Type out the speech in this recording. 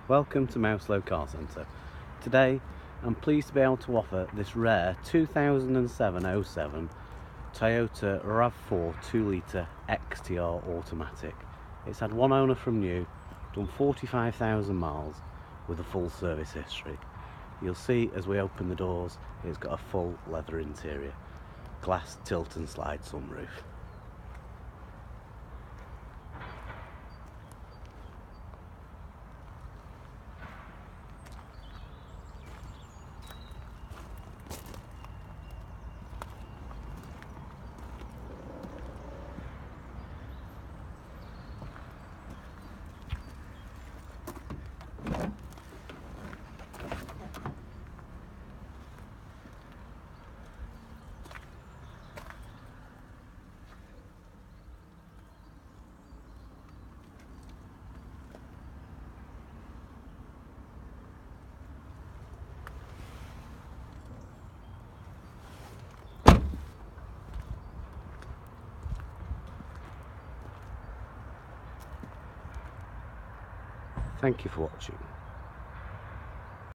Welcome to Mouselow Car Centre. Today I'm pleased to be able to offer this rare 2007-07 Toyota RAV4 2 litre XTR automatic. It's had one owner from new, done 45,000 miles with a full service history. You'll see as we open the doors it's got a full leather interior, glass tilt and slide sunroof. Thank you for watching.